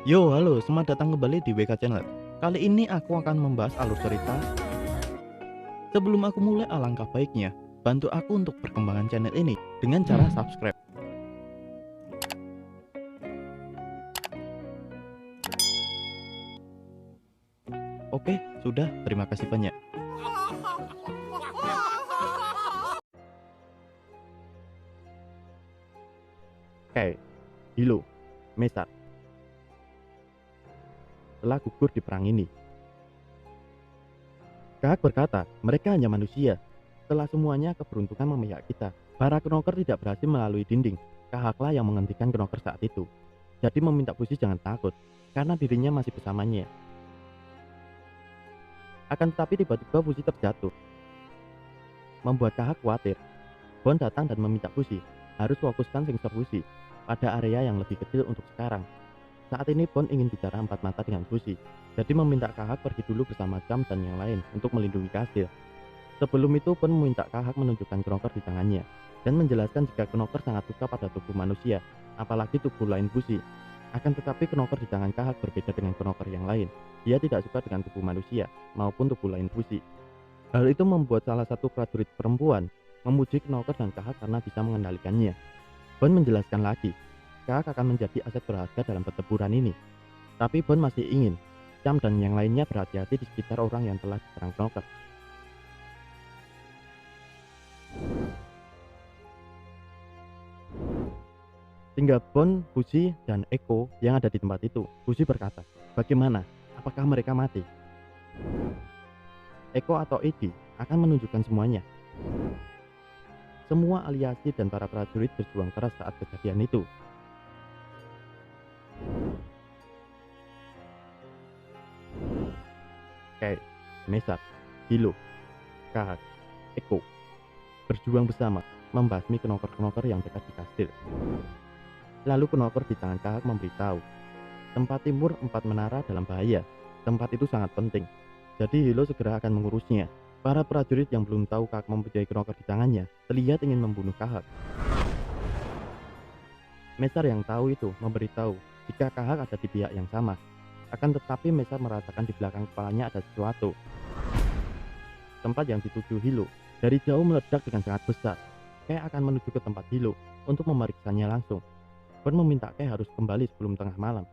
Yo, halo, selamat datang kembali di WK Channel. Kali ini aku akan membahas alur cerita. Sebelum aku mulai, alangkah baiknya bantu aku untuk perkembangan channel ini dengan cara subscribe. Oke, sudah, terima kasih banyak. Oke, Hilo, Mesar telah gugur di perang ini. Kahak berkata, mereka hanya manusia. Setelah semuanya, keberuntungan memihak kita. Para knocker tidak berhasil melalui dinding. Kahaklah yang menghentikan knocker saat itu. Jadi meminta Fuzi jangan takut, karena dirinya masih bersamanya. Akan tetapi tiba-tiba Fuzi terjatuh, membuat Kahak khawatir. Bon datang dan meminta Fuzi harus fokuskan sensor Fuzi pada area yang lebih kecil untuk sekarang. Saat ini Bon ingin bicara empat mata dengan Fuzi, jadi meminta Kahak pergi dulu bersama Cam dan yang lain untuk melindungi kastil. Sebelum itu Bon meminta Kahak menunjukkan knocker di tangannya dan menjelaskan jika knocker sangat suka pada tubuh manusia, apalagi tubuh lain Fuzi. Akan tetapi knocker di tangan Kahak berbeda dengan knocker yang lain. Dia tidak suka dengan tubuh manusia maupun tubuh lain Fuzi. Hal itu membuat salah satu prajurit perempuan memuji knocker dan Kahak karena bisa mengendalikannya. Bon menjelaskan lagi, Kahak akan menjadi aset berharga dalam pertempuran ini. Tapi Bon masih ingin Cam dan yang lainnya berhati-hati di sekitar orang yang telah diserang knocker. Tinggal Bon, Fuzi, dan Eko yang ada di tempat itu. Fuzi berkata, bagaimana? Apakah mereka mati? Eko atau Edi akan menunjukkan semuanya. Semua aliasi dan para prajurit berjuang keras saat kejadian itu. Kayak Mesar, Hilo, Kahak, Eko berjuang bersama membasmi knocker-knocker yang dekat di kastil. Lalu knocker di tangan Kahak memberitahu, tempat timur 4 menara dalam bahaya. Tempat itu sangat penting, jadi Hilo segera akan mengurusnya. Para prajurit yang belum tahu Kahak mempunyai knocker di tangannya terlihat ingin membunuh Kahak. Mesar yang tahu itu memberitahu jika Kahak ada di pihak yang sama. Akan tetapi Mesar merasakan di belakang kepalanya ada sesuatu. Tempat yang dituju Hilo dari jauh meledak dengan sangat besar. Kayak akan menuju ke tempat Hilo untuk memeriksanya langsung. Bon meminta Kay harus kembali sebelum tengah malam.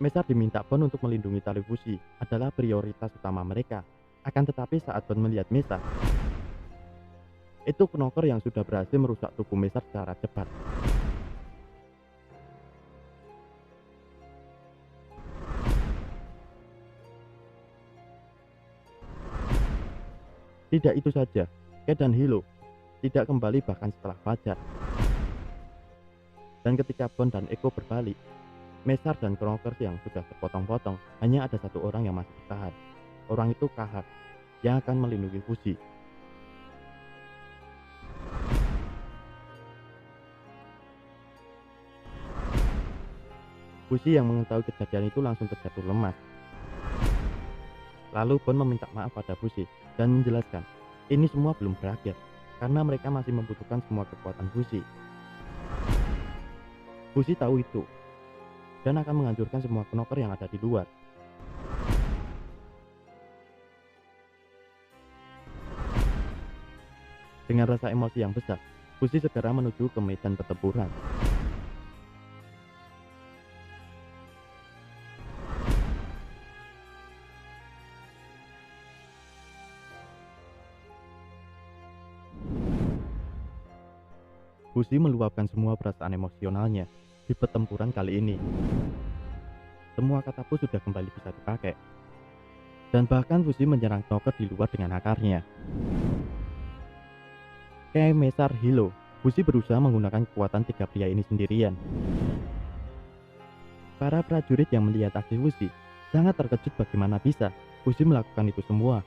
Mesar diminta Bon untuk melindungi tali Fuzi adalah prioritas utama mereka. Akan tetapi saat Bon melihat Mesar, itu knocker yang sudah berhasil merusak tubuh Mesar secara cepat. Tidak itu saja, Kay dan Hilo tidak kembali bahkan setelah fajar. Dan ketika Bon dan Eko berbalik, Mesar dan knocker yang sudah terpotong-potong, hanya ada satu orang yang masih bertahan. Orang itu Kahak yang akan melindungi Fuzi. Fuzi yang mengetahui kejadian itu langsung terjatuh lemas. Lalu Bon meminta maaf pada Fuzi dan menjelaskan, ini semua belum berakhir karena mereka masih membutuhkan semua kekuatan Fuzi. Fuzi tahu itu dan akan menghancurkan semua knocker yang ada di luar. Dengan rasa emosi yang besar, Fuzi segera menuju ke medan pertempuran. Fuzi meluapkan semua perasaan emosionalnya di pertempuran kali ini. Semua katapu sudah kembali bisa dipakai. Dan bahkan Fuzi menyerang knocker di luar dengan akarnya. Kayak Mesar, Hilo, Fuzi berusaha menggunakan kekuatan tiga pria ini sendirian. Para prajurit yang melihat aksi Fuzi sangat terkejut bagaimana bisa Fuzi melakukan itu semua.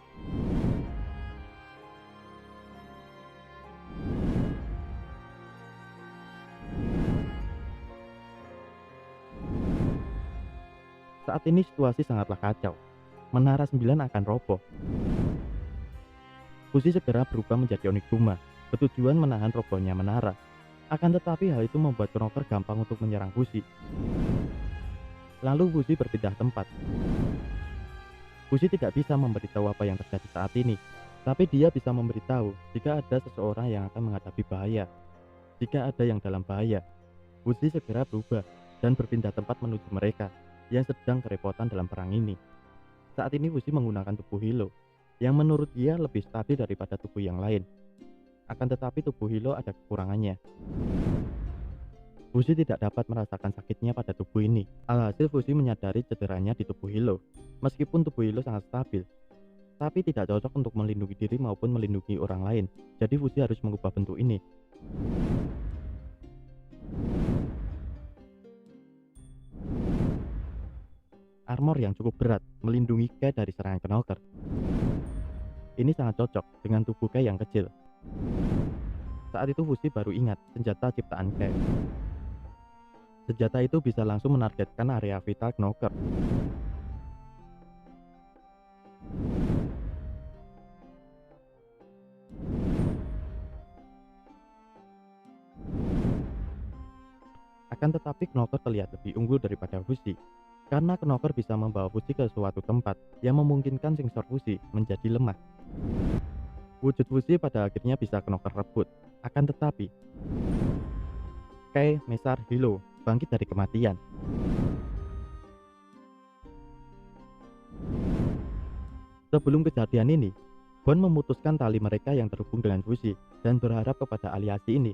Saat ini situasi sangatlah kacau. Menara 9 akan roboh. Fuzi segera berubah menjadi Oniguma, bertujuan menahan robohnya menara. Akan tetapi hal itu membuat Knocker gampang untuk menyerang Fuzi. Lalu Fuzi berpindah tempat. Fuzi tidak bisa memberitahu apa yang terjadi saat ini, tapi dia bisa memberitahu jika ada seseorang yang akan menghadapi bahaya. Jika ada yang dalam bahaya, Fuzi segera berubah dan berpindah tempat menuju mereka yang sedang kerepotan dalam perang ini. Saat ini Fuzi menggunakan tubuh Hilo, yang menurut dia lebih stabil daripada tubuh yang lain. Akan tetapi tubuh Hilo ada kekurangannya. Fuzi tidak dapat merasakan sakitnya pada tubuh ini. Alhasil Fuzi menyadari cederanya di tubuh Hilo. Meskipun tubuh Hilo sangat stabil, tapi tidak cocok untuk melindungi diri maupun melindungi orang lain. Jadi Fuzi harus mengubah bentuk ini. Armor yang cukup berat melindungi Kai dari serangan Knocker. Ini sangat cocok dengan tubuh Kai yang kecil. Saat itu Fuzi baru ingat senjata ciptaan Kai. Senjata itu bisa langsung menargetkan area vital Knocker. Akan tetapi Knocker terlihat lebih unggul daripada Fuzi, karena Knocker bisa membawa Fuzi ke suatu tempat yang memungkinkan sensor Fuzi menjadi lemah. Wujud Fuzi pada akhirnya bisa Knocker rebut. Akan tetapi Kai, Mesar, Hilo bangkit dari kematian. Sebelum kejadian ini, Bon memutuskan tali mereka yang terhubung dengan Fuzi dan berharap kepada aliansi ini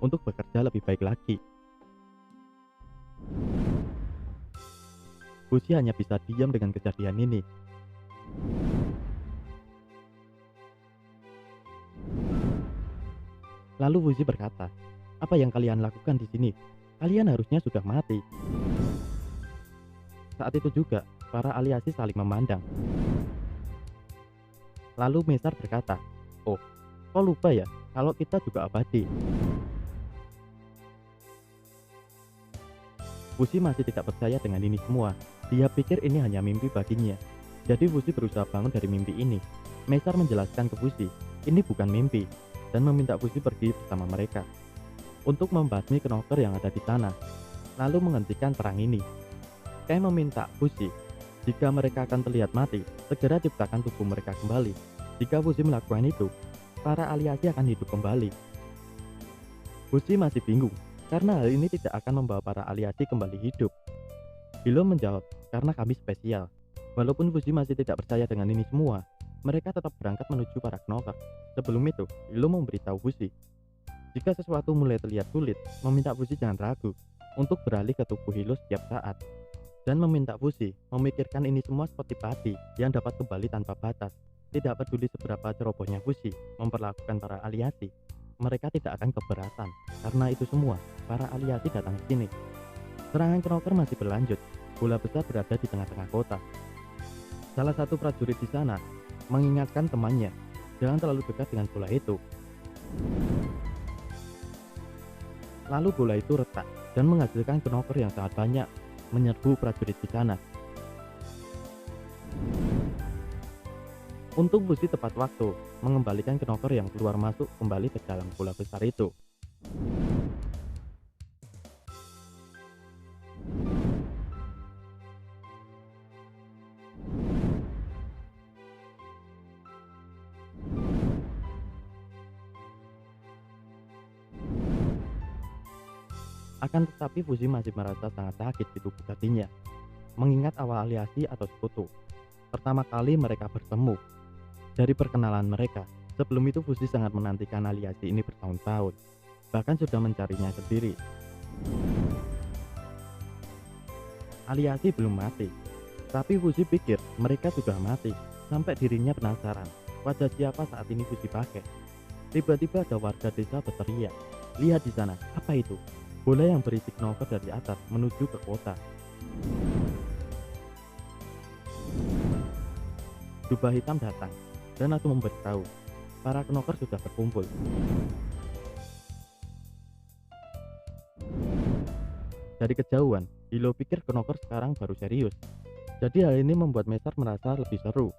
untuk bekerja lebih baik lagi. Fuzi hanya bisa diam dengan kejadian ini. Lalu Fuzi berkata, "Apa yang kalian lakukan di sini? Kalian harusnya sudah mati." Saat itu juga, para aliasi saling memandang. Lalu Mesar berkata, "Oh, kau lupa ya, kalau kita juga abadi." Fuzi masih tidak percaya dengan ini semua. Dia pikir ini hanya mimpi baginya. Jadi Fuzi berusaha bangun dari mimpi ini. Mesar menjelaskan ke Fuzi, ini bukan mimpi, dan meminta Fuzi pergi bersama mereka untuk membasmi Knocker yang ada di sana, lalu menghentikan perang ini. Kai meminta Fuzi, jika mereka akan terlihat mati, segera ciptakan tubuh mereka kembali. Jika Fuzi melakukan itu, para aliasi akan hidup kembali. Fuzi masih bingung, karena hal ini tidak akan membawa para aliasi kembali hidup. Hilo menjawab, karena kami spesial. Walaupun Fuzi masih tidak percaya dengan ini semua, mereka tetap berangkat menuju para Knocker. Sebelum itu, Hilo memberitahu Fuzi, jika sesuatu mulai terlihat sulit, meminta Fuzi jangan ragu untuk beralih ke tubuh Hilo setiap saat. Dan meminta Fuzi memikirkan ini semua seperti padi yang dapat kembali tanpa batas. Tidak peduli seberapa cerobohnya Fuzi memperlakukan para aliasi, mereka tidak akan keberatan. Karena itu semua, para aliasi datang ke sini. Serangan Knocker masih berlanjut. Bola besar berada di tengah-tengah kota. Salah satu prajurit di sana mengingatkan temannya, jangan terlalu dekat dengan bola itu. Lalu bola itu retak dan menghasilkan Knocker yang sangat banyak menyerbu prajurit di sana. Untung Fuzi tepat waktu mengembalikan Knocker yang keluar masuk kembali ke dalam bola besar itu. Akan tetapi Fuzi masih merasa sangat sakit di tubuh hatinya, mengingat awal aliasi atau sekutu. Pertama kali mereka bertemu. Dari perkenalan mereka, sebelum itu Fuzi sangat menantikan aliasi ini bertahun-tahun, bahkan sudah mencarinya sendiri. Aliasi belum mati, tapi Fuzi pikir mereka sudah mati, sampai dirinya penasaran, wajah siapa saat ini Fuzi pakai. Tiba-tiba ada warga desa berteriak, "Lihat di sana, apa itu?" Bola yang berisi Knocker dari atas menuju ke kota. Jubah hitam datang dan langsung memberitahu, para Knocker sudah berkumpul. Dari kejauhan, Hilo pikir Knocker sekarang baru serius. Jadi hal ini membuat Mesar merasa lebih seru.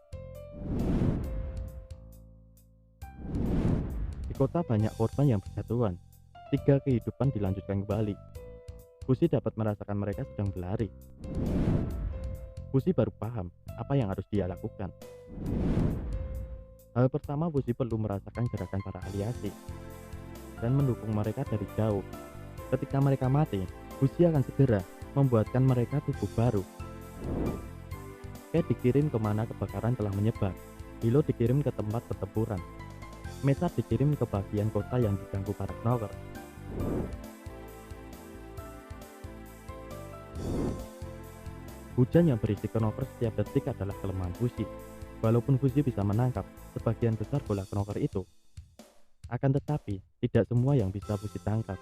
Di kota banyak korban yang berjatuhan. Tiga kehidupan dilanjutkan kembali. Fuzi dapat merasakan mereka sedang berlari. Fuzi baru paham apa yang harus dia lakukan. Hal pertama, Fuzi perlu merasakan gerakan para aliasi dan mendukung mereka dari jauh. Ketika mereka mati, Fuzi akan segera membuatkan mereka tubuh baru. Kate dikirim kemana kebakaran telah menyebar. Hilo dikirim ke tempat pertempuran. Mesar dikirim ke bagian kota yang diganggu para knocker. Hujan yang berisi knocker setiap detik adalah kelemahan Fuzi. Walaupun Fuzi bisa menangkap sebagian besar bola knocker itu, akan tetapi tidak semua yang bisa Fuzi tangkap.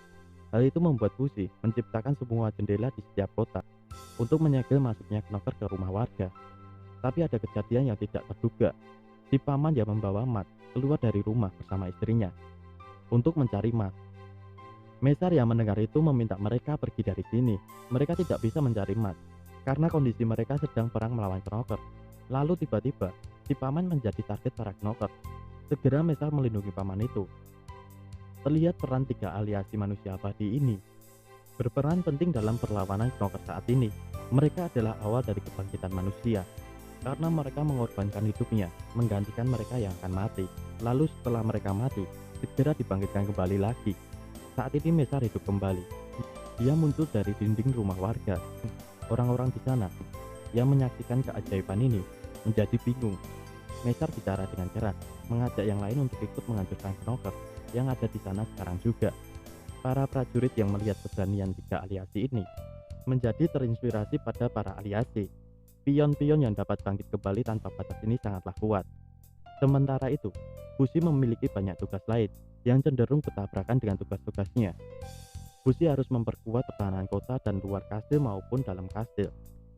Hal itu membuat Fuzi menciptakan semua jendela di setiap kota untuk menyegel masuknya knocker ke rumah warga. Tapi ada kejadian yang tidak terduga. Si paman yang membawa Matt keluar dari rumah bersama istrinya untuk mencari Matt. Mesar yang mendengar itu meminta mereka pergi dari sini. Mereka tidak bisa mencari Matt karena kondisi mereka sedang perang melawan knocker. Lalu tiba-tiba si paman menjadi target para knocker. Segera Mesar melindungi paman itu. Terlihat peran tiga aliasi manusia abadi ini berperan penting dalam perlawanan knocker saat ini. Mereka adalah awal dari kebangkitan manusia karena mereka mengorbankan hidupnya menggantikan mereka yang akan mati. Lalu setelah mereka mati, segera dibangkitkan kembali lagi. Saat ini Mesar hidup kembali. Dia muncul dari dinding rumah warga. Orang-orang di sana yang menyaksikan keajaiban ini menjadi bingung. Mesar bicara dengan keras, mengajak yang lain untuk ikut menghancurkan knocker yang ada di sana sekarang juga. Para prajurit yang melihat keberanian tiga aliasi ini menjadi terinspirasi pada para aliasi. Pion-pion yang dapat bangkit kembali tanpa batas ini sangatlah kuat. Sementara itu, Fuzi memiliki banyak tugas lain yang cenderung bertabrakan dengan tugas-tugasnya. Fuzi harus memperkuat pertahanan kota dan luar kastil maupun dalam kastil.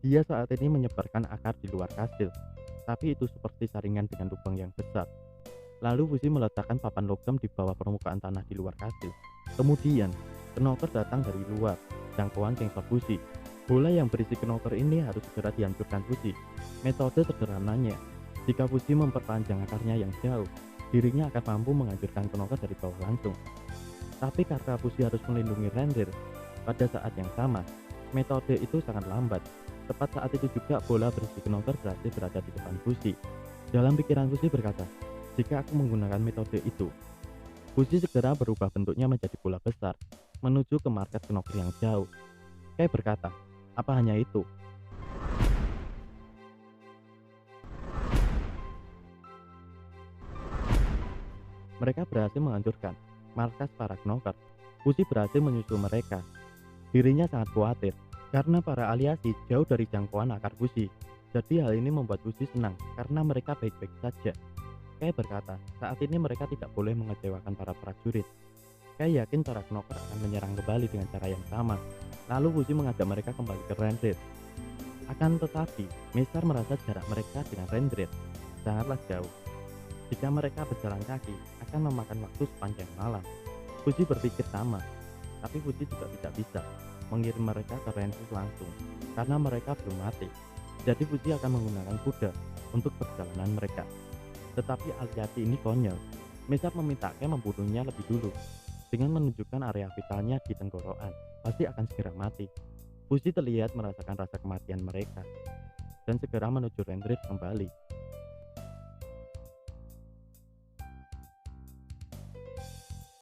Dia saat ini menyebarkan akar di luar kastil, tapi itu seperti saringan dengan lubang yang besar. Lalu Fuzi meletakkan papan logam di bawah permukaan tanah di luar kastil. Kemudian, knocker datang dari luar, jangkauan Kingsor Fuzi. Bola yang berisi knocker ini harus segera dihancurkan Fuzi. Metode sederhananya, jika Fuzi memperpanjang akarnya yang jauh, dirinya akan mampu menghancurkan knocker dari bawah langsung. Tapi karena Fuzi harus melindungi Renrir pada saat yang sama, metode itu sangat lambat. Tepat saat itu juga bola berisi knocker berhasil berada di depan Fuzi. Dalam pikiran Fuzi berkata, jika aku menggunakan metode itu, Fuzi segera berubah bentuknya menjadi bola besar, menuju ke markas knocker yang jauh. Kai berkata, apa hanya itu? Mereka berhasil menghancurkan markas para knocker. Fuzi berhasil menyusul mereka. Dirinya sangat khawatir karena para aliasi jauh dari jangkauan akar Fuzi. Jadi hal ini membuat Fuzi senang karena mereka baik-baik saja. Kai berkata, saat ini mereka tidak boleh mengecewakan para prajurit. Kai yakin para knocker akan menyerang kembali dengan cara yang sama. Lalu Fuzi mengajak mereka kembali ke Renrir. Akan tetapi, Mesar merasa jarak mereka dengan Renrir sangatlah jauh. Jika mereka berjalan kaki, akan memakan waktu sepanjang malam. Fuzi berpikir sama, tapi Fuzi juga tidak bisa mengirim mereka ke Renrir langsung, karena mereka belum mati. Jadi Fuzi akan menggunakan kuda untuk perjalanan mereka. Tetapi aliasi ini konyol. Mesar meminta Kai membunuhnya lebih dulu, dengan menunjukkan area vitalnya di tenggorokan. Pasti akan segera mati. Fuzi terlihat merasakan rasa kematian mereka, dan segera menuju Renrir kembali.